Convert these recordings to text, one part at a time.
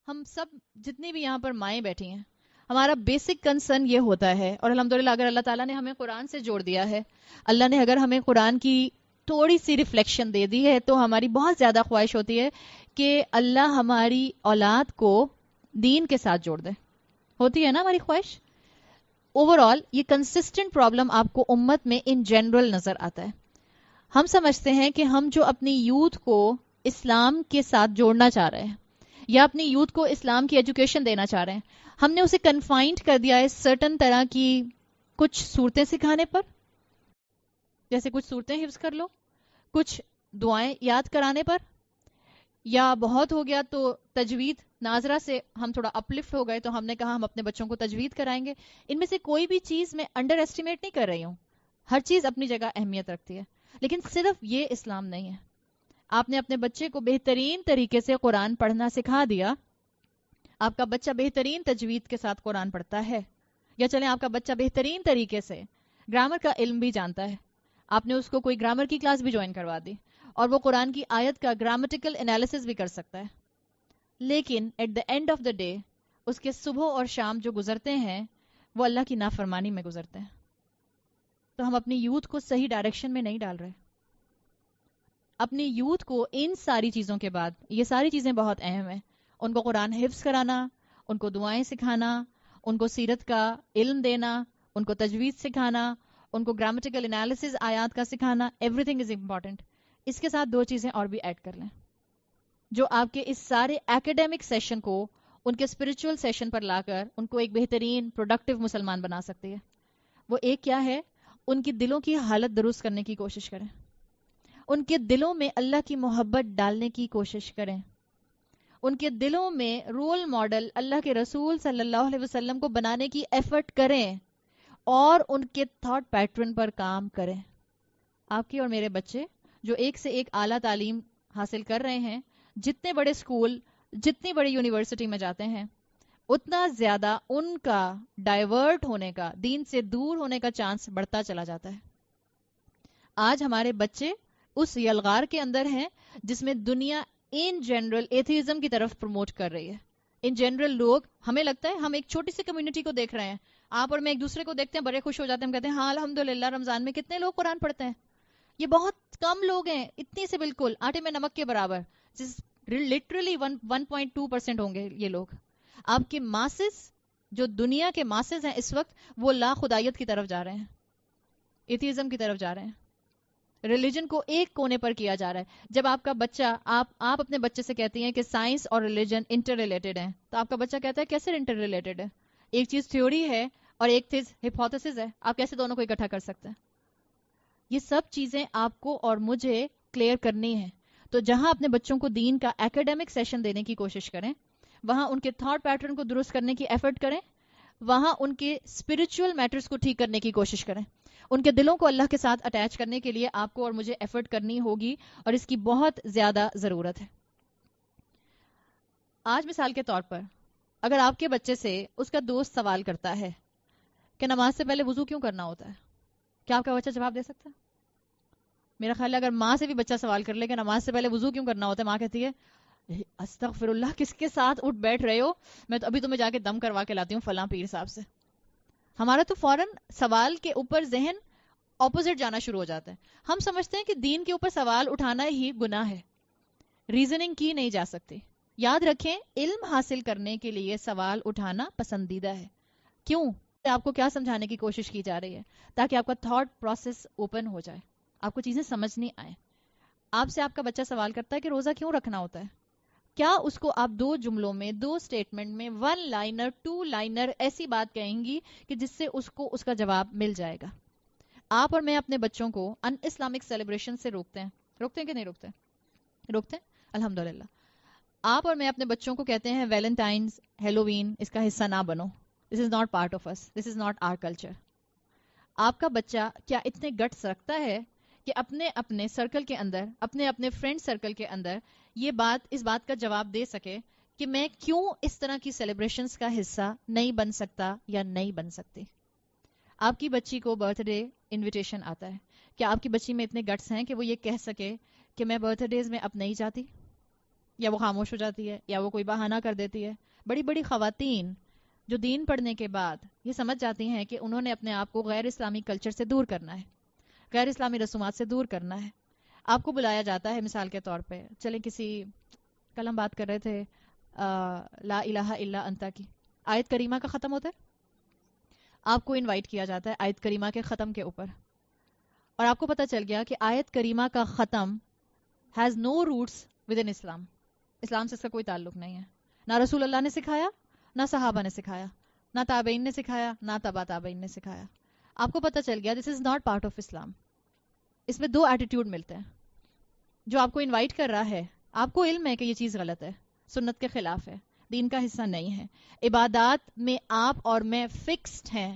ہم سب جتنی بھی یہاں پر مائیں بیٹھی ہیں، ہمارا بیسک کنسرن یہ ہوتا ہے، اور الحمدللہ اگر اللہ تعالیٰ نے ہمیں قرآن سے جوڑ دیا ہے، اللہ نے اگر ہمیں قرآن کی تھوڑی سی ریفلیکشن دے دی ہے، تو ہماری بہت زیادہ خواہش ہوتی ہے کہ اللہ ہماری اولاد کو دین کے ساتھ جوڑ دے. ہوتی ہے نا ہماری خواہش. اوور آل یہ کنسسٹنٹ پرابلم آپ کو امت میں ان جنرل نظر آتا ہے. ہم سمجھتے ہیں کہ ہم جو اپنی یوتھ کو اسلام کے ساتھ جوڑنا چاہ رہے ہیں، یا اپنی یوتھ کو اسلام کی ایجوکیشن دینا چاہ رہے ہیں، ہم نے اسے کنفائنڈ کر دیا ہے سرٹن طرح کی کچھ صورتیں سکھانے پر. جیسے کچھ صورتیں حفظ کر لو، کچھ دعائیں یاد کرانے پر، یا بہت ہو گیا تو تجوید. ناظرہ سے ہم تھوڑا اپلفٹ ہو گئے تو ہم نے کہا ہم اپنے بچوں کو تجوید کرائیں گے. ان میں سے کوئی بھی چیز میں انڈر ایسٹیمیٹ نہیں کر رہی ہوں، ہر چیز اپنی جگہ اہمیت رکھتی ہے، لیکن صرف یہ اسلام نہیں ہے. آپ نے اپنے بچے کو بہترین طریقے سے قرآن پڑھنا سکھا دیا، آپ کا بچہ بہترین تجوید کے ساتھ قرآن پڑھتا ہے، یا چلیں آپ کا بچہ بہترین طریقے سے گرامر کا علم بھی جانتا ہے، آپ نے اس کو کوئی گرامر کی کلاس بھی جوائن کروا دی، اور وہ قرآن کی آیت کا گرامٹیکل انالیسس بھی کر سکتا ہے، لیکن at the end of the day اس کے صبح اور شام جو گزرتے ہیں وہ اللہ کی نافرمانی میں گزرتے ہیں. تو ہم اپنی یوتھ کو صحیح ڈائریکشن میں نہیں ڈال رہے. اپنی یوتھ کو ان ساری چیزوں کے بعد، یہ ساری چیزیں بہت اہم ہیں، ان کو قرآن حفظ کرانا، ان کو دعائیں سکھانا، ان کو سیرت کا علم دینا، ان کو تجوید سکھانا، ان کو گرامیٹیکل انالیسز آیات کا سکھانا، ایوری تھنگ از امپورٹنٹ. اس کے ساتھ 2 چیزیں اور بھی ایڈ کر لیں جو آپ کے اس سارے ایکیڈیمک سیشن کو ان کے اسپرچول سیشن پر لا کر ان کو ایک بہترین پروڈکٹیو مسلمان بنا سکتی ہے. وہ ایک کیا ہے؟ ان کی دلوں کی حالت درست کرنے کی کوشش کریں، ان کے دلوں میں اللہ کی محبت ڈالنے کی کوشش کریں، ان کے دلوں میں رول ماڈل اللہ کے رسول صلی اللہ علیہ وسلم کو بنانے کی ایفرٹ کریں، اور ان کے تھاٹ پیٹرن پر کام کریں. آپ کے اور میرے بچے جو ایک سے ایک اعلیٰ تعلیم حاصل کر رہے ہیں، جتنے بڑے اسکول، جتنی بڑی یونیورسٹی میں جاتے ہیں، اتنا زیادہ ان کا ڈائیورٹ ہونے کا، دین سے دور ہونے کا چانس بڑھتا چلا جاتا ہے. آج ہمارے بچے اس یلغار کے اندر ہیں جس میں دنیا ان جنرل ایتھیزم کی طرف پروموٹ کر رہی ہے. ان جنرل لوگ، ہمیں لگتا ہے ہم ایک چھوٹی سی کمیونٹی کو دیکھ رہے ہیں، آپ اور میں ایک دوسرے کو دیکھتے ہیں بڑے خوش ہو جاتے ہیں، ہم کہتے ہیں ہاں الحمدللہ رمضان میں کتنے لوگ قرآن پڑھتے ہیں. یہ بہت کم لوگ ہیں، اتنی سے بالکل آٹے میں نمک کے برابر، لٹرلی 1.2% ہوں گے یہ لوگ. آپ کے ماسز، جو دنیا کے ماسز ہیں اس وقت، وہ لا خدایت کی طرف جا رہے ہیں، ایتھیزم کی طرف جا رہے ہیں، ریلیجن کو ایک کونے پر کیا جا رہا ہے. جب آپ کا بچہ، آپ اپنے بچے سے کہتی ہیں کہ سائنس اور ریلیجن انٹر ریلیٹڈ ہیں، تو آپ کا بچہ کہتا ہے کیسے انٹر ریلیٹڈ ہے؟ ایک چیز تھیوری ہے اور ایک چیز ہپوتھیسس ہے، آپ کیسے دونوں کو اکٹھا کر سکتے ہیں؟ یہ سب چیزیں آپ کو اور مجھے کلیئر کرنی ہے. تو جہاں اپنے بچوں کو دین کا ایکیڈیمک سیشن دینے کی کوشش کریں، وہاں ان کے تھاٹ پیٹرن کو درست کرنے کی ایفرٹ کریں، وہاں ان کے اسپرچول میٹرز کو ٹھیک کرنے کی کوشش کریں. ان کے دلوں کو اللہ کے ساتھ اٹیچ کرنے کے لیے آپ کو اور مجھے ایفرٹ کرنی ہوگی، اور اس کی بہت زیادہ ضرورت ہے. آج مثال کے طور پر اگر آپ کے بچے سے اس کا دوست سوال کرتا ہے کہ نماز سے پہلے وضو کیوں کرنا ہوتا ہے، کیا آپ کا بچہ جواب دے سکتا ہے؟ میرا خیال ہے اگر ماں سے بھی بچہ سوال کر لے کہ نماز سے پہلے وضو کیوں کرنا ہوتا ہے، ماں کہتی ہے استغفر اللہ، کس کے ساتھ اٹھ بیٹھ رہے ہو، میں تو ابھی تمہیں جا کے دم کروا کے لاتی ہوں فلاں پیر صاحب سے. ہمارا تو فوراً سوال کے اوپر ذہن اپوزٹ جانا شروع ہو جاتا ہے. ہم سمجھتے ہیں کہ دین کے اوپر سوال اٹھانا ہی گناہ ہے، ریزننگ کی نہیں جا سکتی. یاد رکھیں، علم حاصل کرنے کے لیے سوال اٹھانا پسندیدہ ہے. کیوں؟ آپ کو کیا سمجھانے کی کوشش کی جا رہی ہے؟ تاکہ آپ کا تھاٹ پروسیس اوپن ہو جائے، آپ کو چیزیں سمجھنی آئیں. آپ سے آپ کا بچہ سوال کرتا ہے کہ روزہ کیوں رکھنا ہوتا ہے، کیا اس کو آپ 2 جملوں میں، 2 سٹیٹمنٹ میں، 1 لائنر 2 لائنر ایسی بات کہیں گی کہ جس سے اس کو اس کا جواب مل جائے گا؟ آپ اور میں اپنے بچوں کو ان اسلامک سیلیبریشن سے روکتے ہیں کہ نہیں روکتے ہیں؟ الحمدللہ. آپ اور میں اپنے بچوں کو کہتے ہیں ویلنٹائنز، ہیلووین، اس کا حصہ نہ بنو، this is not part of us, this is not our culture. آپ کا بچہ کیا اتنے گٹس رکھتا ہے کہ اپنے اپنے سرکل کے اندر، اپنے اپنے فرینڈ سرکل کے اندر اس بات کا جواب دے سکے کہ میں کیوں اس طرح کی سیلیبریشنز کا حصہ نہیں بن سکتا یا نہیں بن سکتی؟ آپ کی بچی کو برتھ ڈے انویٹیشن آتا ہے، کیا آپ کی بچی میں اتنے گٹس ہیں کہ وہ یہ کہہ سکے کہ میں برتھ ڈیز میں اب نہیں جاتی؟ یا وہ خاموش ہو جاتی ہے یا وہ کوئی بہانہ کر دیتی ہے. بڑی بڑی خواتین جو دین پڑھنے کے بعد یہ سمجھ جاتی ہیں کہ انہوں نے اپنے آپ کو غیر اسلامی کلچر سے دور کرنا ہے, غیر اسلامی رسومات سے دور کرنا ہے. آپ کو بلایا جاتا ہے مثال کے طور پہ, چلیں کسی, کل ہم بات کر رہے تھے لا الہ الا انتا کی آیت کریمہ کا ختم ہوتا ہے, آپ کو انوائٹ کیا جاتا ہے آیت کریمہ کے ختم کے اوپر, اور آپ کو پتہ چل گیا کہ آیت کریمہ کا ختم has no roots within Islam, اسلام سے اس کا کوئی تعلق نہیں ہے. نہ رسول اللہ نے سکھایا, نہ صحابہ نے سکھایا, نہ تابعین نے سکھایا, نہ تبا تابعین نے سکھایا. آپ کو پتہ چل گیا دس از ناٹ پارٹ آف اسلام. اس میں دو ایٹیٹیوڈ ملتے ہیں. جو آپ کو انوائٹ کر رہا ہے, آپ کو علم ہے کہ یہ چیز غلط ہے, سنت کے خلاف ہے, دین کا حصہ نہیں ہے. عبادات میں آپ اور میں فکسڈ ہیں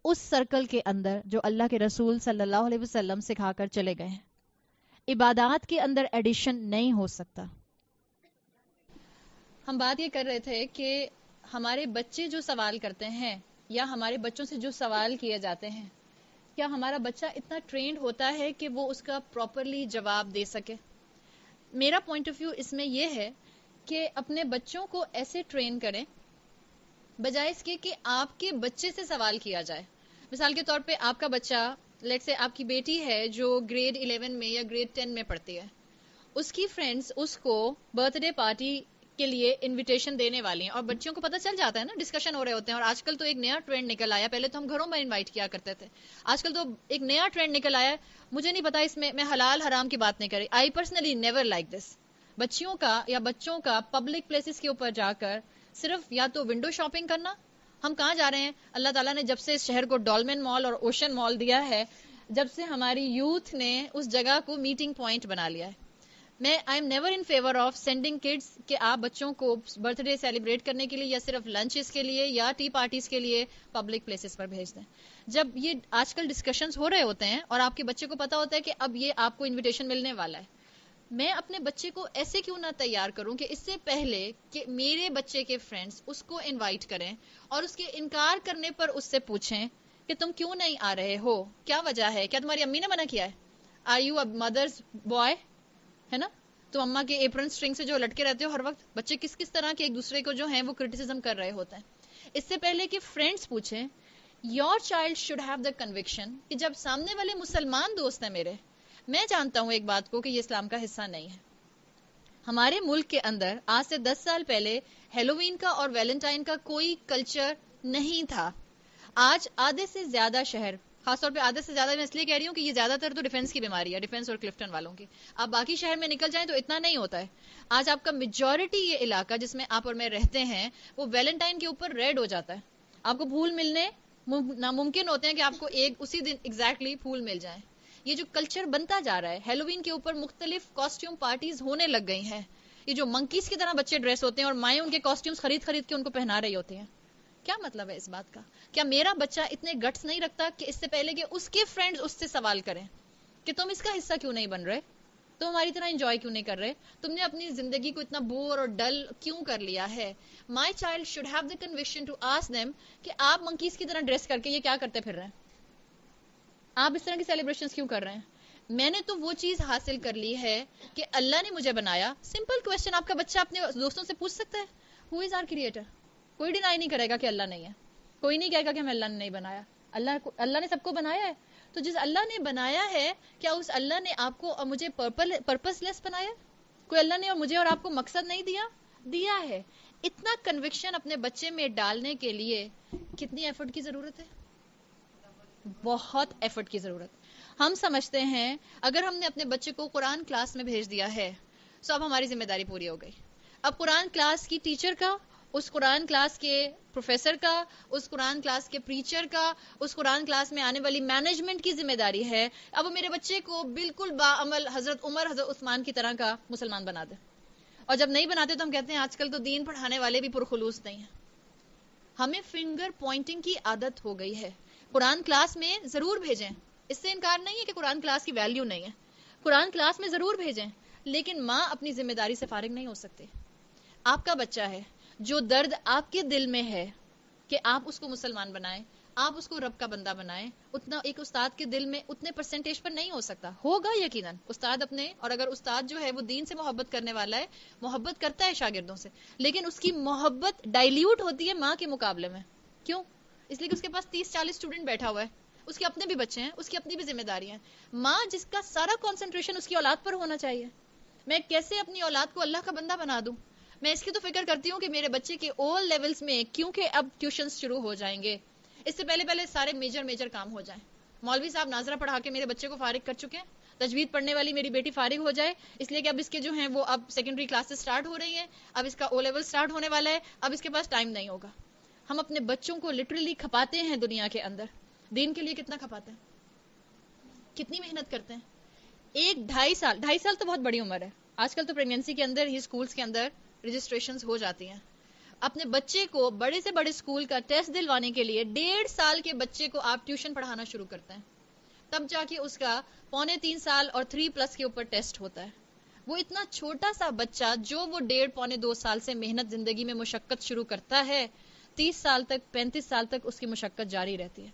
اس سرکل کے اندر جو اللہ کے رسول صلی اللہ علیہ وسلم سکھا کر چلے گئے ہیں. عبادات کے اندر ایڈیشن نہیں ہو سکتا. ہم بات یہ کر رہے تھے کہ ہمارے بچے جو سوال کرتے ہیں یا ہمارے بچوں سے جو سوال کیے جاتے ہیں, کیا ہمارا بچہ اتنا ٹرینڈ ہوتا ہے کہ وہ اس کا پراپرلی جواب دے سکے؟ میرا پوائنٹ آف ویو اس میں یہ ہے کہ اپنے بچوں کو ایسے ٹرین کریں بجائے اس کے کہ آپ کے بچے سے سوال کیا جائے. مثال کے طور پہ آپ کا بچہ, لیٹ سے آپ کی بیٹی ہے جو گریڈ 11 میں یا گریڈ 10 میں پڑھتی ہے, اس کی فرینڈز اس کو برتھ ڈے پارٹی کے لیے انویٹیشن دینے والی ہیں, اور بچوں کو پتہ چل جاتا ہے نا, ڈسکشن ہو رہے ہوتے ہیں. اور آج کل تو ایک نیا ٹرینڈ نکل آیا, پہلے تو ہم گھروں میں انوائٹ کیا کرتے تھے, آج کل تو ایک نیا ٹرینڈ نکل آیا ہے. مجھے نہیں پتا اس میں حلال حرام کی بات نہیں کر رہی, I personally never like this. بچیوں کا یا بچوں کا پبلک پلیسز کے اوپر جا کر صرف یا تو ونڈو شاپنگ کرنا. ہم کہاں جا رہے ہیں؟ اللہ تعالیٰ نے جب سے اس شہر کو ڈولمن مال اور اوشن مال دیا ہے, جب سے ہماری یوتھ نے اس جگہ کو میٹنگ پوائنٹ بنا لیا ہے. میں I am never in favour of sending kids کہ آپ بچوں کو برتھ ڈے سیلیبریٹ کرنے کے لیے یا صرف لنچز کے لیے یا ٹی پارٹیز کے لیے پبلک پلیسز پر بھیج دیں. جب یہ آج کل ڈسکشنز ہو رہے ہوتے ہیں اور آپ کے بچے کو پتا ہوتا ہے کہ اب یہ آپ کو انویٹیشن ملنے والا ہے, میں اپنے بچے کو ایسے کیوں نہ تیار کروں کہ اس سے پہلے کہ میرے بچے کے فرینڈز اس کو انوائٹ کریں اور اس کے انکار کرنے پر اس سے پوچھیں کہ تم کیوں نہیں آ رہے ہو, کیا وجہ ہے, کیا تمہاری امی نے منع کیا ہے, are you a mother's boy, ہے نا, تو اما کے ایپرن سٹرنگ سے جو لٹکے رہتے ہو ہر وقت. بچے کس کس طرح کے ایک دوسرے کو جو ہیں وہ کرٹیسزم کر رہے ہوتے ہیں. اس سے پہلے کہ فرینڈز پوچھیں, your child should have the conviction کہ جب سامنے والے مسلمان دوست ہیں میرے, میں جانتا ہوں ایک بات کو کہ یہ اسلام کا حصہ نہیں ہے. ہمارے ملک کے اندر آج سے 10 سال پہلے ہیلووین کا اور ویلنٹائن کا کوئی کلچر نہیں تھا. آج آدھے سے زیادہ شہر, خاص طور پہ آدھے سے زیادہ میں اس لیے کہہ رہی ہوں کہ یہ زیادہ تر تو ڈیفنس کی بیماری ہے, ڈیفنس اور کلفٹن والوں کی. آپ باقی شہر میں نکل جائیں تو اتنا نہیں ہوتا ہے. آج آپ کا میجورٹی یہ علاقہ جس میں آپ اور میں رہتے ہیں وہ ویلنٹائن کے اوپر ریڈ ہو جاتا ہے. آپ کو پھول ملنے ناممکن ہوتے ہیں کہ آپ کو اسی دن ایگزیکٹلی پھول مل جائیں. یہ جو کلچر بنتا جا رہا ہے, ہیلووین کے اوپر مختلف کاسٹیوم پارٹیز ہونے لگ گئی ہیں. یہ جو منکیز کی طرح بچے ڈریس ہوتے ہیں اور مائیں ان کے کاسٹیومز خرید کے ان کو پہنا رہی ہوتی ہیں. کیا مطلب ہے اس بات کا؟ کیا میرا بچہ اتنے گٹس نہیں رکھتا کہ اس سے پہلے کہ اس کے فرینڈز اس سے سوال کریں کہ تم اس کا حصہ کیوں نہیں بن رہے, تم ہماری طرح انجوائے کیوں نہیں کر رہے, تم نے اپنی زندگی کو اتنا بور اور ڈل کیوں کر لیا ہے. My child should have the conviction to ask them کہ آپ منکیز کی طرح ڈریس کر کے یہ کیا کرتے پھر رہے ہیں, آپ اس طرح کی سیلیبریشنز کیوں کر رہے ہیں. میں نے تو وہ چیز حاصل کر لی ہے کہ اللہ نے مجھے بنایا. سمپل کویسچن آپ کا بچہ اپنے دوستوں سے پوچھ سکتا ہے, ہو از آور کریٹر. کوئی ڈینائی نہیں کرے گا کہ اللہ نہیں ہے, کوئی نہیں کہے گا کہ ہمیں اللہ نے نہیں بنایا. اللہ نے سب کو بنایا ہے, تو جس اللہ نے بنایا ہے کیا اس اللہ نے آپ کو اور مجھے پرپس لیس بنایا؟ کوئی اللہ نے اور مجھے اور آپ کو مقصد نہیں دیا ہے. اتنا کنوکشن اپنے بچے میں ڈالنے کے لیے کتنی ایفرٹ کی ضرورت ہے؟ بہت ایفرٹ کی ضرورت. ہم سمجھتے ہیں اگر ہم نے اپنے بچے کو قرآن کلاس میں بھیج دیا ہے تو اب ہماری ذمہ داری پوری ہو گئی. اب قرآن کلاس کی ٹیچر کا, اس قرآن کلاس کے پروفیسر کا, اس قرآن کلاس کے پریچر کا, اس قرآن کلاس میں آنے والی مینجمنٹ کی ذمہ داری ہے اب وہ میرے بچے کو بالکل باعمل حضرت عمر حضرت عثمان کی طرح کا مسلمان بنا دے. اور جب نہیں بناتے تو ہم کہتے ہیں آج کل تو دین پڑھانے والے بھی پرخلوص نہیں ہیں. ہمیں فنگر پوائنٹنگ کی عادت ہو گئی ہے. قرآن کلاس میں ضرور بھیجیں, اس سے انکار نہیں ہے کہ قرآن کلاس کی ویلیو نہیں ہے, قرآن کلاس میں ضرور بھیجیں, لیکن ماں اپنی ذمہ داری سے فارغ نہیں ہو سکتی. آپ کا بچہ ہے, جو درد آپ کے دل میں ہے کہ آپ اس کو مسلمان بنائیں, آپ اس کو رب کا بندہ بنائیں، اتنا ایک استاد کے دل میں اتنے پرسنٹیج پر نہیں ہو سکتا، ہوگا یقیناً استاد اپنے، اور اگر استاد جو ہے وہ دین سے محبت کرنے والا ہے، محبت کرتا ہے شاگردوں سے، لیکن اس کی محبت ڈائلیوٹ ہوتی ہے ماں کے مقابلے میں. کیوں؟ اس لیے کہ اس کے پاس 30-40 اسٹوڈنٹ بیٹھا ہوا ہے، اس کے اپنے بھی بچے ہیں، اس کی اپنی بھی ذمہ داریاں ہیں. ماں جس کا سارا کانسنٹریشن اس کی اولاد پر ہونا چاہیے. میں کیسے اپنی اولاد کو اللہ کا بندہ بنا دوں؟ میں اس کی تو فکر کرتی ہوں کہ میرے بچے کے اول لیولز میں، کیونکہ اب ٹیوشنز شروع ہو جائیں گے، اس سے پہلے سارے میجر کام ہو جائیں. مولوی صاحب ناظرہ پڑھا کے میرے بچے کو فارغ کر چکے ہیں، تجوید پڑھنے والی میری بیٹی فارغ ہو جائے، اس لیے کہ اب اس کے جو ہیں وہ اب سیکنڈری کلاسز سٹارٹ ہو رہی ہیں، اب اس کا او لیول سٹارٹ ہونے والا ہے، اب اس کے پاس ٹائم نہیں ہوگا. ہم اپنے بچوں کو لٹرلی کھپاتے ہیں دنیا کے اندر. دین کے لیے کتنا کھپاتے ہیں، کتنی محنت کرتے ہیں. 1-2.5 سال، 2.5 سال تو بہت بڑی عمر ہے. آج کل تو پریگنینسی کے اندر ہی اسکولز کے اندر رجسٹریشنز ہو جاتی ہیں. اپنے بچے کو بڑے سے بڑے اسکول کا ٹیسٹ دلوانے کے لیے 1.5 سال کے بچے کو آپ ٹیوشن پڑھانا شروع کرتے ہیں، تب جا کے اس کا 2.25 سال اور 3+ کے اوپر ٹیسٹ ہوتا ہے. وہ اتنا چھوٹا سا بچہ جو وہ 1.5-2 سال سے محنت زندگی میں مشقت شروع کرتا ہے، 30 سال تک 35 سال تک اس کی مشقت جاری رہتی ہے.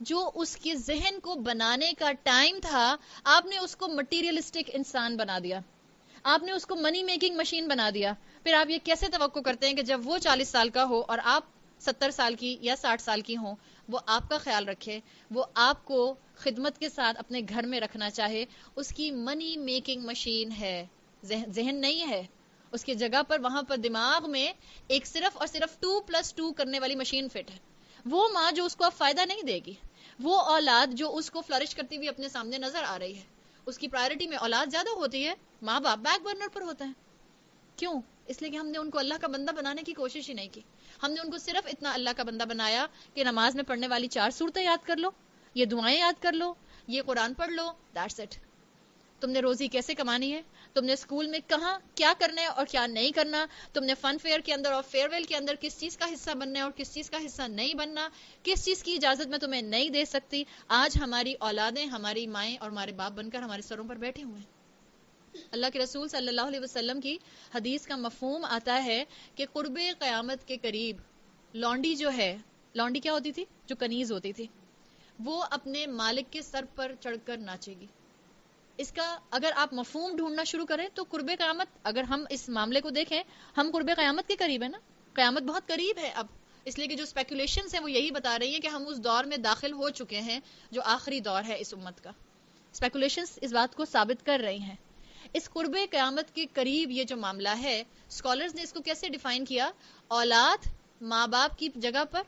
جو اس کے ذہن کو بنانے کا ٹائم تھا، آپ نے اس کو مٹیریلسٹک انسان بنا دیا، آپ نے اس کو منی میکنگ مشین بنا دیا. پھر آپ یہ کیسے توقع کرتے ہیں کہ جب وہ 40 سال کا ہو اور آپ 70 سال کی یا 60 سال کی ہوں، وہ آپ کا خیال رکھے، وہ آپ کو خدمت کے ساتھ اپنے گھر میں رکھنا چاہے؟ اس کی منی میکنگ مشین ہے، ذہن نہیں ہے. اس کی جگہ پر وہاں پر دماغ میں ایک صرف اور صرف 2+2 کرنے والی مشین فٹ ہے. وہ ماں جو اس کو اب فائدہ نہیں دے گی، وہ اولاد جو اس کو فلرش کرتی ہوئی اپنے سامنے نظر آ رہی ہے، اس کی پرائرٹی میں اولاد زیادہ ہوتی ہے، ماں باپ بیک برنر پر ہوتے ہیں. کیوں؟ اس لیے کہ ہم نے ان کو اللہ کا بندہ بنانے کی کوشش ہی نہیں کی. ہم نے ان کو صرف اتنا اللہ کا بندہ بنایا کہ نماز میں پڑھنے والی 4 سورتیں یاد کر لو، یہ دعائیں یاد کر لو، یہ قرآن پڑھ لو، دیٹس اٹ. تم نے روزی کیسے کمانی ہے، تم نے اسکول میں کہاں کیا کرنا ہے اور کیا نہیں کرنا، تم نے فن فیئر کے اندر اور فیئر ویل کے اندر کس چیز کا حصہ بننا ہے اور کس چیز کا حصہ نہیں بننا، کس چیز کی اجازت میں تمہیں نہیں دے سکتی. آج ہماری اولادیں ہماری مائیں اور ہمارے باپ بن کر ہمارے سروں پر بیٹھے ہوئے ہیں. اللہ کے رسول صلی اللہ علیہ وسلم کی حدیث کا مفہوم آتا ہے کہ قرب قیامت کے قریب لونڈی جو ہے، لونڈی کیا ہوتی تھی؟ جو کنیز ہوتی تھی، وہ اپنے مالک کے سر پر چڑھ کر ناچے گی. اس کا اگر آپ مفہوم ڈھونڈنا شروع کریں تو قرب قیامت، اگر ہم اس معاملے کو دیکھیں، ہم قرب قیامت کے قریب ہیں نا، قیامت بہت قریب ہے اب. اس لیے کہ جو اسپیکولیشنز ہیں وہ یہی بتا رہی ہیں کہ ہم اس دور میں داخل ہو چکے ہیں جو آخری دور ہے اس امت کا. اسپیکولیشنز اس بات کو ثابت کر رہی ہیں. اس قرب قیامت کے قریب یہ جو معاملہ ہے، اسکالرز نے اس کو کیسے ڈیفائن کیا؟ اولاد ماں باپ کی جگہ پر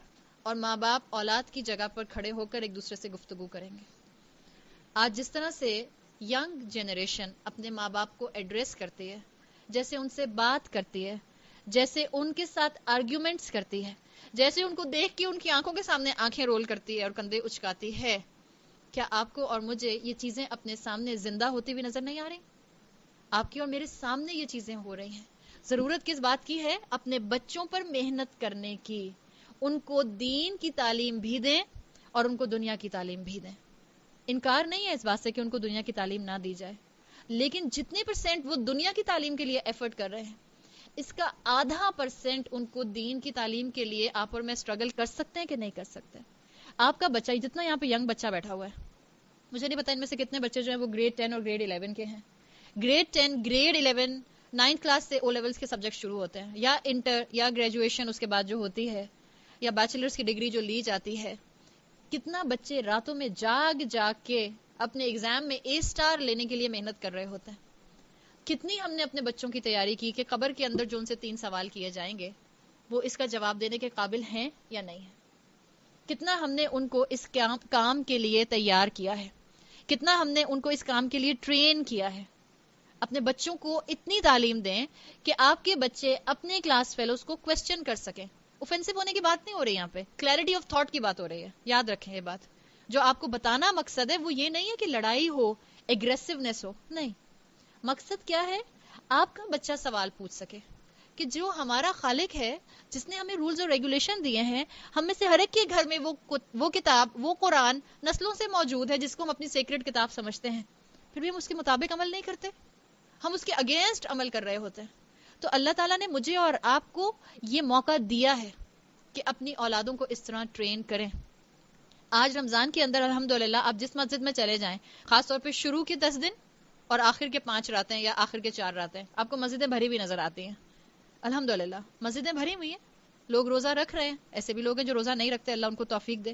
اور ماں باپ اولاد کی جگہ پر کھڑے ہو کر ایک دوسرے سے گفتگو کریں گے. آج جس طرح سے ینگ جنریشن اپنے ماں باپ کو ایڈریس کرتی ہے، جیسے ان سے بات کرتی ہے، جیسے ان کے ساتھ آرگیومنٹس کرتی ہے، جیسے ان کو دیکھ کے ان کی آنکھوں کے سامنے آنکھیں رول کرتی ہے اور کندھے اچکاتی ہے، کیا آپ کو اور مجھے یہ چیزیں اپنے سامنے زندہ ہوتی ہوئی نظر نہیں آ رہی؟ آپ کی اور میرے سامنے یہ چیزیں ہو رہی ہیں. ضرورت کس بات کی ہے؟ اپنے بچوں پر محنت کرنے کی. ان کو دین کی تعلیم بھی دیں اور ان کو دنیا کی تعلیم بھی دیں. انکار نہیں ہے اس بات سے کہ ان کو دنیا کی تعلیم نہ دی جائے، لیکن جتنے % وہ دنیا کی تعلیم کے لیے ایفرٹ کر رہے ہیں، اس کا %.5 ان کو دین کی تعلیم کے لیے آپ اور میں اسٹرگل کر سکتے ہیں کہ نہیں کر سکتے. آپ کا بچہ، جتنا یہاں پہ ینگ بچہ بیٹھا ہوا ہے، مجھے نہیں پتا ان میں سے کتنے بچے جو ہیں وہ گریڈ 10 اور گریڈ 11 کے ہیں. گریڈ 10 گریڈ 11 9th کلاس سے او لیولز کے سبجیکٹ شروع ہوتے ہیں، یا انٹر یا گریجویشن اس کے بعد جو ہوتی ہے، یا بیچلرز کی ڈگری جو لی جاتی ہے. کتنا بچے راتوں میں جاگ جاگ کے اپنے ایگزام میں A* لینے کے لیے محنت کر رہے ہوتے ہیں. کتنی ہم نے اپنے بچوں کی تیاری کی کہ قبر کے اندر جو ان سے 3 سوال کیے جائیں گے وہ اس کا جواب دینے کے قابل ہیں یا نہیں ہیں. کتنا ہم نے ان کو اس کام کے لیے تیار کیا ہے، کتنا ہم نے ان کو اس کام کے لیے ٹرین کیا ہے. اپنے بچوں کو اتنی تعلیم دیں کہ آپ کے بچے اپنے کلاس فیلوز کو کوسچن کر سکیں. اوفینسو ہونے کی بات نہیں ہو رہی، یہاں پہ کلیئرٹی آف تھاٹ کی بات ہو رہی ہے. یاد رکھیں یہ بات. جو آپ کو بتانا مقصد ہے وہ یہ نہیں ہے کہ لڑائی ہو، ایگریسونیس ہو، نہیں. مقصد کیا ہے؟ آپ کا بچہ سوال پوچھ سکے کہ جو ہمارا خالق ہے، جس نے ہمیں رولز اور ریگولیشن دیے ہیں، ہم میں سے ہر ایک کے گھر میں وہ کتاب، وہ قرآن نسلوں سے موجود ہے جس کو ہم اپنی سیکرٹ کتاب سمجھتے ہیں، پھر بھی ہم اس کے مطابق عمل نہیں کرتے، ہم اس کے اگینسٹ عمل کر رہے ہوتے ہیں. تو اللہ تعالیٰ نے مجھے اور آپ کو یہ موقع دیا ہے کہ اپنی اولادوں کو اس طرح ٹرین کریں. آج رمضان کے اندر الحمدللہ آپ جس مسجد میں چلے جائیں، خاص طور پہ شروع کے 10 دن اور آخر کے 5 راتیں یا آخر کے 4 راتیں، آپ کو مسجدیں بھری ہوئی نظر آتی ہیں. الحمدللہ مسجدیں بھری ہوئی ہیں، لوگ روزہ رکھ رہے ہیں. ایسے بھی لوگ ہیں جو روزہ نہیں رکھتے، اللہ ان کو توفیق دے.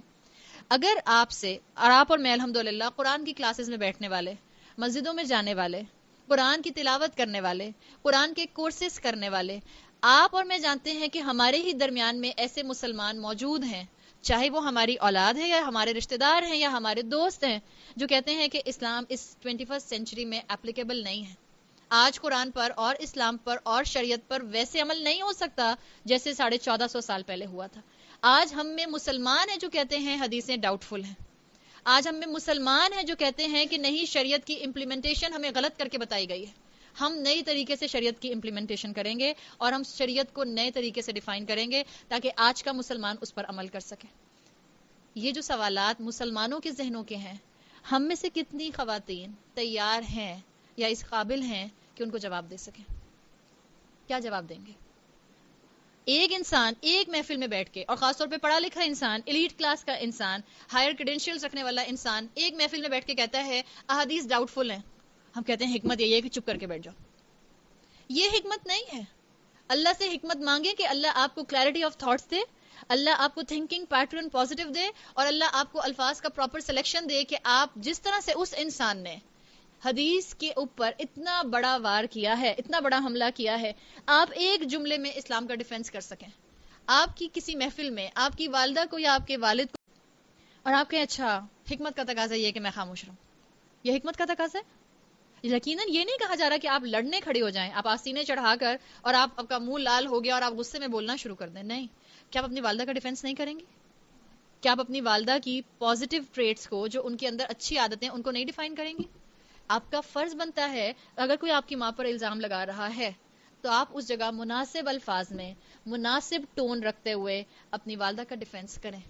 اگر آپ سے اور آپ اور میں الحمدللہ قرآن کی کلاسز میں بیٹھنے والے، مسجدوں میں جانے والے، قرآن کی تلاوت کرنے والے، قرآن کے کورسز کرنے والے، آپ اور میں جانتے ہیں کہ ہمارے ہی درمیان میں ایسے مسلمان موجود ہیں، چاہے وہ ہماری اولاد ہے یا ہمارے رشتہ دار ہیں یا ہمارے دوست ہیں، جو کہتے ہیں کہ اسلام اس 21 سینچری میں اپلیکیبل نہیں ہے. آج قرآن پر اور اسلام پر اور شریعت پر ویسے عمل نہیں ہو سکتا جیسے 1450 سال پہلے ہوا تھا. آج ہم میں مسلمان ہیں جو کہتے ہیں حدیثیں ڈاؤٹ فل ہیں. آج ہم میں مسلمان ہیں جو کہتے ہیں کہ نہیں، شریعت کی امپلیمنٹیشن ہمیں غلط کر کے بتائی گئی ہے، ہم نئی طریقے سے شریعت کی امپلیمنٹیشن کریں گے اور ہم شریعت کو نئے طریقے سے ڈیفائن کریں گے تاکہ آج کا مسلمان اس پر عمل کر سکے. یہ جو سوالات مسلمانوں کے ذہنوں کے ہیں، ہم میں سے کتنی خواتین تیار ہیں یا اس قابل ہیں کہ ان کو جواب دے سکیں؟ کیا جواب دیں گے؟ ایک انسان ایک محفل میں بیٹھ کے، اور خاص طور پہ پڑھا لکھا انسان، ایلیٹ کلاس کا انسان، ہائر کریڈینشیلز رکھنے والا انسان، ایک محفل میں بیٹھ کے کہتا ہے احادیث ڈاؤٹ فل ہیں. ہم کہتے ہیں حکمت یہ ہے کہ چپ کر کے بیٹھ جاؤ. یہ حکمت نہیں ہے. اللہ سے حکمت مانگیں کہ اللہ آپ کو کلیئرٹی آف تھاٹس دے، اللہ آپ کو تھنکنگ پیٹرن پازیٹیو دے، اور اللہ آپ کو الفاظ کا پراپر سلیکشن دے کہ آپ جس طرح سے اس انسان نے حدیث کے اوپر اتنا بڑا وار کیا ہے، اتنا بڑا حملہ کیا ہے، آپ ایک جملے میں اسلام کا ڈیفنس کر سکیں. آپ کی کسی محفل میں آپ کی والدہ کو یا آپ کے والد کو، اور آپ کہیں اچھا حکمت کا تقاضا یہ ہے کہ میں خاموش رہوں. یہ حکمت کا تقاضا ہے؟ یقیناً یہ نہیں کہا جا رہا کہ آپ لڑنے کھڑے ہو جائیں، آپ آستینے چڑھا کر اور آپ کا منہ لال ہو گیا اور آپ غصے میں بولنا شروع کر دیں. نہیں. کیا آپ اپنی والدہ کا ڈیفنس نہیں کریں گے؟ کیا آپ اپنی والدہ کی پازیٹیو ٹریٹس کو، جو ان کے اندر اچھی عادتیں، ان کو نہیں ڈیفائن کریں گے؟ آپ کا فرض بنتا ہے، اگر کوئی آپ کی ماں پر الزام لگا رہا ہے تو آپ اس جگہ مناسب الفاظ میں، مناسب ٹون رکھتے ہوئے اپنی والدہ کا ڈیفنس کریں.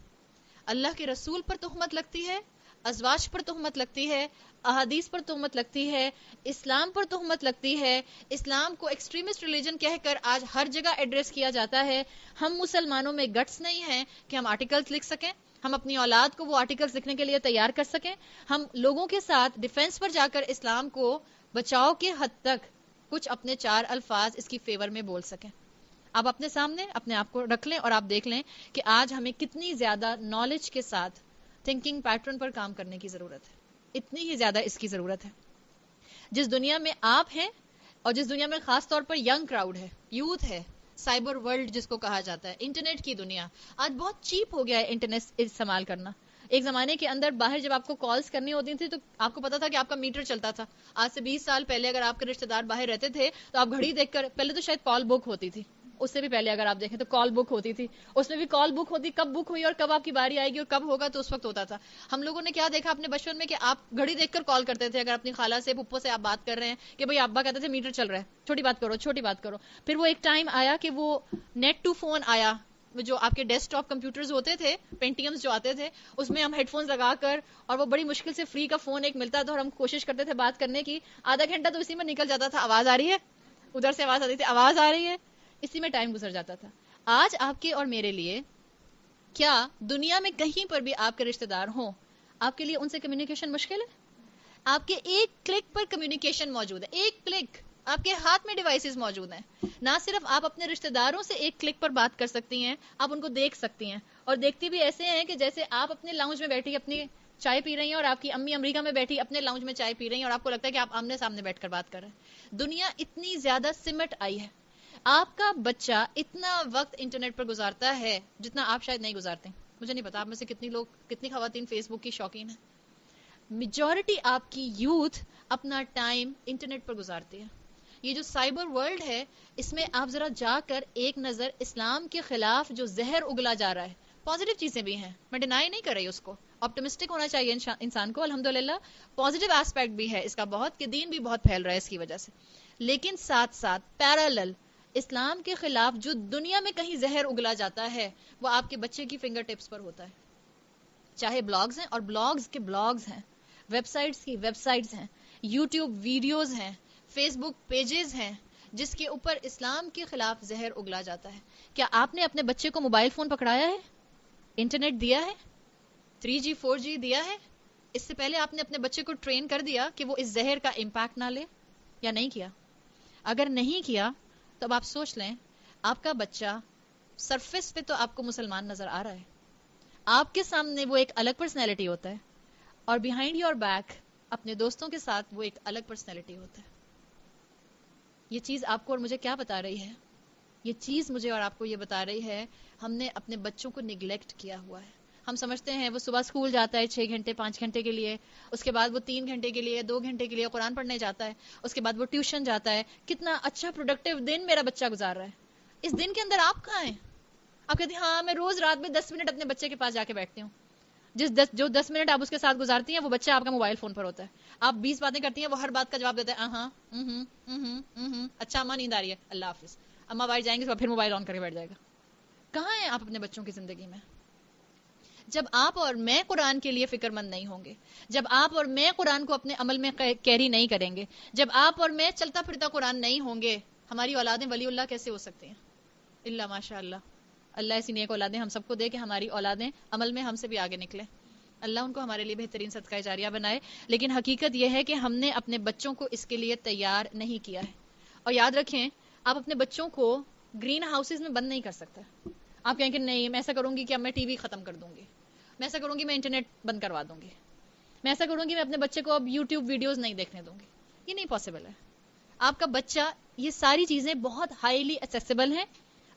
اللہ کے رسول پر تہمت لگتی ہے، ازواج پر تہمت لگتی ہے، احادیث پر تہمت لگتی ہے، اسلام پر تہمت لگتی ہے، اسلام کو ایکسٹریمسٹ ریلیجن کہہ کر آج ہر جگہ ایڈریس کیا جاتا ہے. ہم مسلمانوں میں گٹس نہیں ہیں کہ ہم آرٹیکلز لکھ سکیں، ہم اپنی اولاد کو وہ آرٹیکلز لکھنے کے لیے تیار کر سکیں، ہم لوگوں کے ساتھ ڈیفنس پر جا کر اسلام کو بچاؤ کے حد تک کچھ اپنے 4 الفاظ اس کی فیور میں بول سکیں. آپ اپنے سامنے اپنے آپ کو رکھ لیں اور آپ دیکھ لیں کہ آج ہمیں کتنی زیادہ نالج کے ساتھ تھنکنگ پیٹرن پر کام کرنے کی ضرورت ہے. اتنی ہی زیادہ اس کی ضرورت ہے. جس دنیا میں آپ ہیں اور جس دنیا میں خاص طور پر ینگ کراؤڈ ہے، یوتھ ہے، سائبر ورلڈ جس کو کہا جاتا ہے، انٹرنیٹ کی دنیا، آج بہت چیپ ہو گیا ہے انٹرنیٹ استعمال کرنا. ایک زمانے کے اندر باہر جب آپ کو کالز کرنی ہوتی تھی تو آپ کو پتا تھا کہ آپ کا میٹر چلتا تھا. آج سے 20 سال پہلے اگر آپ کے رشتہ دار باہر رہتے تھے تو آپ گھڑی دیکھ کر، پہلے تو شاید کال بک ہوتی تھی، اس سے بھی پہلے اگر آپ دیکھیں تو کال بک ہوتی تھی، اس میں بھی کال بک ہوتی، کب بک ہوئی اور کب آپ کی باری آئے گی اور کب ہوگا تو اس وقت ہوتا تھا. ہم لوگوں نے کیا دیکھا اپنے بچپن میں کہ آپ گھڑی دیکھ کر کال کرتے تھے. اگر اپنی خالہ سے، پھپھو سے آپ بات کر رہے ہیں کہ بھئی ابا کہتے تھے میٹر چل رہا ہے، چھوٹی بات کرو، چھوٹی بات کرو. پھر وہ ایک ٹائم آیا کہ وہ نیٹ ٹو فون آیا، جو آپ کے ڈیسک ٹاپ کمپیوٹرز ہوتے تھے، پینٹیمز جو آتے تھے، اس میں ہم ہیڈ فونز لگا کر، اور وہ بڑی مشکل سے فری کا فون ایک ملتا تھا اور ہم کوشش کرتے تھے بات کرنے کی. آدھا گھنٹہ تو اسی میں نکل جاتا تھا، آواز آ رہی ہے، ادھر سے آواز آتی تھی، آواز آ رہی ہے، اسی میں ٹائم گزر جاتا تھا. آج آپ کے اور میرے لیے، کیا دنیا میں کہیں پر بھی آپ کے رشتہ دار ہوں، آپ کے لیے ان سے کمیونیکیشن مشکل ہے؟ آپ کے ایک کلک پر کمیونیکیشن موجود ہے. ایک کلک، آپ کے ہاتھ میں ڈیوائسز موجود ہیں. نہ صرف آپ اپنے رشتہ داروں سے ایک کلک پر بات کر سکتی ہیں، آپ ان کو دیکھ سکتی ہیں، اور دیکھتی بھی ایسے ہیں کہ جیسے آپ اپنے لاؤنج میں بیٹھی اپنی چائے پی رہی ہیں اور آپ کی امی امریکہ میں بیٹھی اپنے لاؤنج میں چائے پی رہی ہیں اور آپ کو لگتا ہے کہ آپ آمنے سامنے بیٹھ کر بات کر رہے ہیں. دنیا اتنی زیادہ سمٹ آئی ہے. آپ کا بچہ اتنا وقت انٹرنیٹ پر گزارتا ہے جتنا آپ شاید نہیں گزارتے. مجھے نہیں پتا آپ میں سے کتنی لوگ، کتنی خواتین فیس بک کی شوقین ہیں. میجورٹی آپ کی یوتھ اپنا ٹائم انٹرنیٹ پر گزارتی ہے. یہ جو سائبر ورلڈ ہے، اس میں آپ ذرا جا کر ایک نظر، اسلام کے خلاف جو زہر اگلا جا رہا ہے، پازیٹیو چیزیں بھی ہیں، میں ڈینائی نہیں کر رہی اس کو، آپٹمسٹک ہونا چاہیے انسان کو، الحمدللہ پازیٹیو ایسپیکٹ بھی ہے اس کا بہت، کہ دین بھی بہت پھیل رہا ہے اس کی وجہ سے. لیکن ساتھ ساتھ پیرالل اسلام کے خلاف جو دنیا میں کہیں زہر اگلا جاتا ہے، وہ آپ کے بچے کی فنگر ٹپس پر ہوتا ہے. چاہے بلاگز ہیں، اور بلاگز کے بلاگز ہیں، ویب سائٹس کی ویب سائٹس ہیں، یوٹیوب ویڈیوز ہیں، فیس بک پیجز ہیں، جس کے اوپر اسلام کے خلاف زہر اگلا جاتا ہے. کیا آپ نے اپنے بچے کو موبائل فون پکڑایا ہے؟ انٹرنیٹ دیا ہے؟ 3G 4G دیا ہے؟ اس سے پہلے آپ نے اپنے بچے کو ٹرین کر دیا کہ وہ اس زہر کا امپیکٹ نہ لے یا نہیں کیا؟ اگر نہیں کیا تو اب آپ سوچ لیں، آپ کا بچہ سرفیس پہ تو آپ کو مسلمان نظر آ رہا ہے، آپ کے سامنے وہ ایک الگ پرسنالٹی ہوتا ہے، اور بیہائنڈ یور بیک اپنے دوستوں کے ساتھ وہ ایک الگ پرسنالٹی ہوتا ہے. یہ چیز آپ کو اور مجھے کیا بتا رہی ہے؟ یہ چیز مجھے اور آپ کو یہ بتا رہی ہے ہم نے اپنے بچوں کو نگلیکٹ کیا ہوا ہے. ہم سمجھتے ہیں وہ صبح اسکول جاتا ہے 6 گھنٹے 5 گھنٹے کے لیے، اس کے بعد وہ 3 گھنٹے کے لیے 2 گھنٹے کے لیے قرآن پڑھنے جاتا ہے، اس کے بعد وہ ٹیوشن جاتا ہے. کتنا اچھا پروڈکٹیو دن میرا بچہ گزار رہا ہے. اس دن کے اندر آپ کہاں ہیں؟ آپ کہتے ہیں ہاں میں روز رات میں 10 منٹ اپنے بچے کے پاس جا کے بیٹھتی ہوں. جو 10 منٹ آپ اس کے ساتھ گزارتی ہیں وہ بچہ آپ کا موبائل فون پر ہوتا ہے. آپ 20 باتیں کرتی ہیں، وہ ہر بات کا جواب دیتا ہے ہاں اچھا اماں نیند آ رہی ہے اللہ حافظ. اماں باہر جائیں گے تو پھر موبائل آن کر کے بیٹھ جائے گا. کہاں ہیں آپ اپنے بچوں کی زندگی میں؟ جب آپ اور میں قرآن کے لیے فکر مند نہیں ہوں گے، جب آپ اور میں قرآن کو اپنے عمل میں کیری نہیں کریں گے، جب آپ اور میں چلتا پھرتا قرآن نہیں ہوں گے، ہماری اولادیں ولی اللہ کیسے ہو سکتی ہیں؟ اللہ ماشاء اللہ، اللہ ایسی نیک اولادیں ہم سب کو دے کہ ہماری اولادیں عمل میں ہم سے بھی آگے نکلیں. اللہ ان کو ہمارے لیے بہترین صدقہ جاریہ بنائے. لیکن حقیقت یہ ہے کہ ہم نے اپنے بچوں کو اس کے لیے تیار نہیں کیا ہے. اور یاد رکھیں، آپ اپنے بچوں کو گرین ہاؤسز میں بند نہیں کر سکتے. آپ کہیں کہ نہیں میں ایسا کروں گی کہ اب میں ٹی وی ختم کر دوں گی، میں ایسا کروں گی میں انٹرنیٹ بند کروا دوں گی، میں ایسا کروں گی میں اپنے بچے کو اب یوٹیوب ویڈیوز نہیں دیکھنے دوں گی. یہ نہیں پاسبل ہے. آپ کا بچہ، یہ ساری چیزیں بہت ہائیلی ایکسیسیبل ہیں،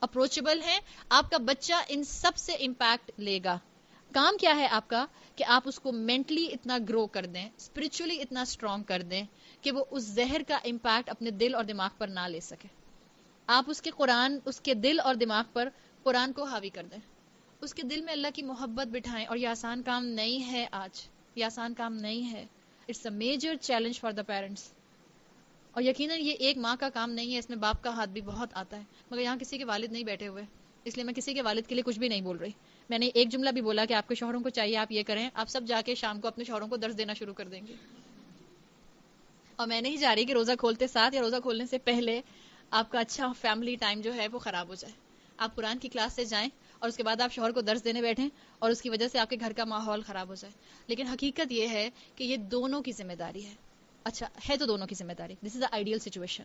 اپروچبل ہیں. آپ کا بچہ ان سب سے امپیکٹ لے گا. کام کیا ہے آپ کا کہ آپ اس کو مینٹلی اتنا گرو کر دیں، اسپرچولی اتنا اسٹرانگ کر دیں کہ وہ اس زہر کا امپیکٹ اپنے دل اور دماغ پر نہ لے سکے. آپ اس کے دل اور دماغ پر قرآن کو حاوی کر دیں، اس کے دل میں اللہ کی محبت بٹھائیں. اور یہ آسان کام نہیں ہے. آج یہ آسان کام نہیں ہے. It's a major challenge for the parents. اور یقیناً یہ ایک ماں کا کام نہیں ہے، اس میں باپ کا ہاتھ بھی بہت آتا ہے. مگر یہاں کسی کے والد نہیں بیٹھے ہوئے، اس لیے میں کسی کے والد کے لیے کچھ بھی نہیں بول رہی. میں نے ایک جملہ بھی بولا کہ آپ کے شوہروں کو چاہیے آپ یہ کریں، آپ سب جا کے شام کو اپنے شوہروں کو درس دینا شروع کر دیں گے. اور میں نہیں جا رہی کہ روزہ کھولتے ساتھ یا روزہ کھولنے سے پہلے آپ کا اچھا فیملی ٹائم جو ہے وہ خراب ہو جائے. آپ قرآن کی کلاس سے جائیں اور اس کے بعد آپ شوہر کو درس دینے بیٹھیں اور اس کی وجہ سے آپ کے گھر کا ماحول خراب ہو جائے. لیکن حقیقت یہ ہے کہ یہ دونوں کی ذمہ داری ہے. اچھا ہے تو دونوں کی ذمہ داری، دس از دا آئیڈیل سچویشن.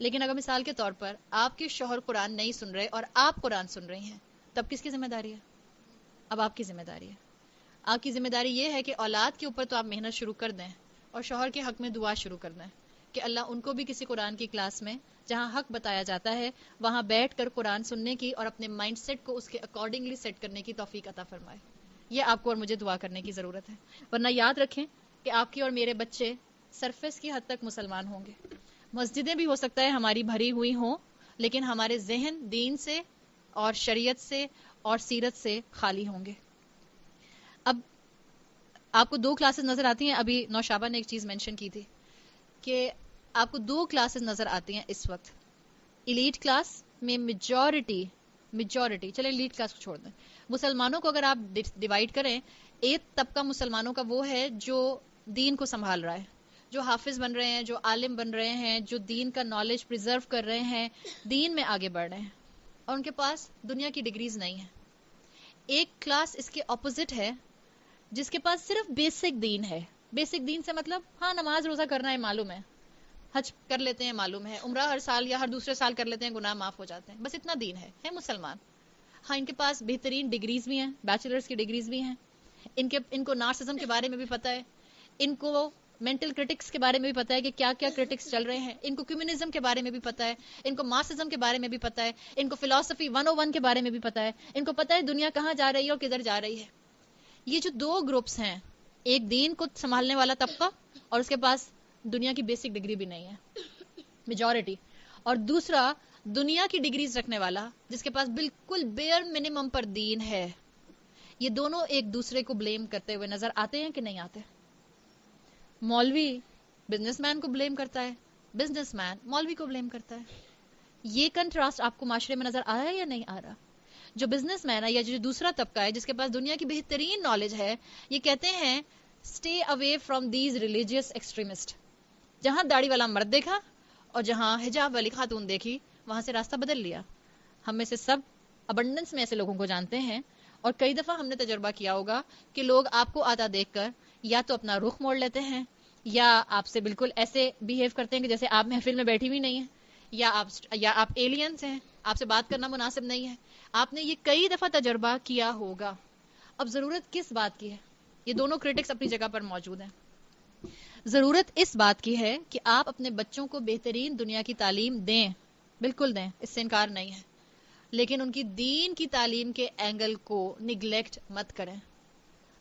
لیکن اگر مثال کے طور پر آپ کے شوہر قرآن نہیں سن رہے اور آپ قرآن سن رہی ہیں، تب کس کی ذمہ داری ہے؟ اب آپ کی ذمہ داری ہے. آپ کی ذمہ داری یہ ہے کہ اولاد کے اوپر تو آپ محنت شروع کر دیں اور شوہر کے حق میں دعا شروع کر دیں کہ اللہ ان کو بھی کسی قرآن کی کلاس میں جہاں حق بتایا جاتا ہے وہاں بیٹھ کر قرآن سننے کی اور اپنے مائنڈ سیٹ کو اس کے اکارڈنگلی سیٹ کرنے کی توفیق عطا فرمائے. یہ آپ کو اور مجھے دعا کرنے کی ضرورت ہے. ورنہ یاد رکھیں کہ آپ کی اور میرے بچے سرفیس کی حد تک مسلمان ہوں گے. مسجدیں بھی ہو سکتا ہے ہماری بھری ہوئی ہوں، لیکن ہمارے ذہن دین سے اور شریعت سے اور سیرت سے خالی ہوں گے. اب آپ کو 2 کلاسز نظر آتی ہیں. ابھی نوشابہ نے ایک چیز مینشن کی تھی کہ آپ کو 2 کلاسز نظر آتی ہیں اس وقت. ایلیٹ کلاس میں میجورٹی چلیں ایلیٹ کلاس کو چھوڑ دیں، مسلمانوں کو اگر آپ ڈیوائیڈ کریں، ایک طبقہ مسلمانوں کا وہ ہے جو دین کو سنبھال رہا ہے، جو حافظ بن رہے ہیں، جو عالم بن رہے ہیں، جو دین کا نالج پریزرو کر رہے ہیں، دین میں آگے بڑھ رہے ہیں اور ان کے پاس دنیا کی ڈگریز نہیں ہے. ایک کلاس اس کے اپوزٹ ہے جس کے پاس صرف بیسک دین ہے. بیسک دین سے مطلب ہاں نماز روزہ کرنا ہے معلوم ہے، حج کر لیتے ہیں معلوم ہے، عمرہ ہر سال یا ہر دوسرے سال کر لیتے ہیں گناہ معاف ہو جاتے ہیں، بس اتنا دین ہے مسلمان. ہاں ان کے پاس بہترین ڈگریز بھی ہیں، بیچلرز کی ڈگریز بھی ہیں، ان کو نارسزم کے بارے میں بھی پتہ ہے، ان کو مینٹل کرٹکس کے بارے میں بھی پتہ ہے کہ کیا کیا کرٹکس چل رہے ہیں، ان کو کمیونزم کے بارے میں بھی پتہ ہے، ان کو مارکسزم کے بارے میں بھی پتہ ہے، ان کو فلسفی 101 کے بارے میں بھی پتہ ہے، ان کو پتہ ہے دنیا کہاں جا رہی ہے اور کدھر جا رہی ہے. یہ جو 2 گروپس ہیں، ایک دین کو سنبھالنے والا طبقہ اور اس کے پاس دنیا کی بیسک ڈگری بھی نہیں ہے میجورٹی، اور دوسرا دنیا کی ڈگریز رکھنے والا جس کے پاس بالکل بیئر منیمم پر دین ہے. یہ دونوں ایک دوسرے کو بلیم کرتے ہوئے نظر آتے ہیں کہ نہیں آتے؟ مولوی بزنس مین کو بلیم کرتا ہے، بزنس مین مولوی کو بلیم کرتا ہے. یہ کنٹراسٹ آپ کو معاشرے میں نظر آ رہا ہے یا نہیں آ رہا؟ جو بزنس مین ہے یا جو دوسرا طبقہ ہے جس کے پاس دنیا کی بہترین نالج ہے، یہ کہتے ہیں stay away from these religious extremist. جہاں داڑھی والا مرد دیکھا اور جہاں حجاب والی خاتون دیکھی وہاں سے راستہ بدل لیا. ہم میں سے سب ابنڈنس میں ایسے لوگوں کو جانتے ہیں اور کئی دفعہ ہم نے تجربہ کیا ہوگا کہ لوگ آپ کو آتا دیکھ کر یا تو اپنا رخ موڑ لیتے ہیں یا آپ سے بالکل ایسے بیہیو کرتے ہیں کہ جیسے آپ محفل میں بیٹھی ہوئی نہیں ہیں، یا آپ ایلینز ہیں، آپ سے بات کرنا مناسب نہیں ہے. آپ نے یہ کئی دفعہ تجربہ کیا ہوگا. اب ضرورت کس بات کی ہے؟ یہ دونوں کرٹکس اپنی جگہ پر موجود ہیں. ضرورت اس بات کی ہے کہ آپ اپنے بچوں کو بہترین دنیا کی تعلیم دیں، بالکل دیں، اس سے انکار نہیں ہے، لیکن ان کی دین کی تعلیم کے اینگل کو نگلیکٹ مت کریں.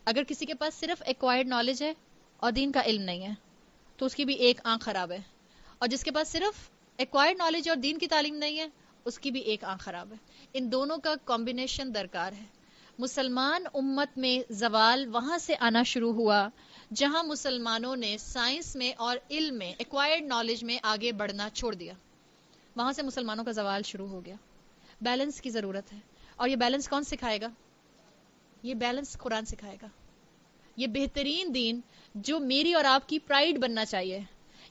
اگر کسی کے پاس صرف ایکوائرڈ نالج ہے اور دین کا علم نہیں ہے تو اس کی بھی ایک آنکھ خراب ہے، اور جس کے پاس صرف ایکوائرڈ نالج اور دین کی تعلیم نہیں ہے اس کی بھی ایک آنکھ خراب ہے. ان دونوں کا کمبینیشن درکار ہے. مسلمان امت میں زوال وہاں سے آنا شروع ہوا جہاں مسلمانوں نے سائنس میں اور علم میں، ایکوائرڈ نالج میں آگے بڑھنا چھوڑ دیا. وہاں سے مسلمانوں کا زوال شروع ہو گیا. بیلنس کی ضرورت ہے، اور یہ بیلنس کون سکھائے گا؟ یہ بیلنس قرآن سکھائے گا. یہ بہترین دین جو میری اور آپ کی پرائیڈ بننا چاہیے،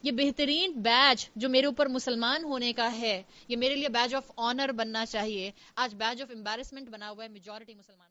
یہ بہترین بیج جو میرے اوپر مسلمان ہونے کا ہے، یہ میرے لیے بیج آف آنر بننا چاہیے، آج بیج آف امبیرسمنٹ بنا ہوا ہے میجورٹی مسلمانوں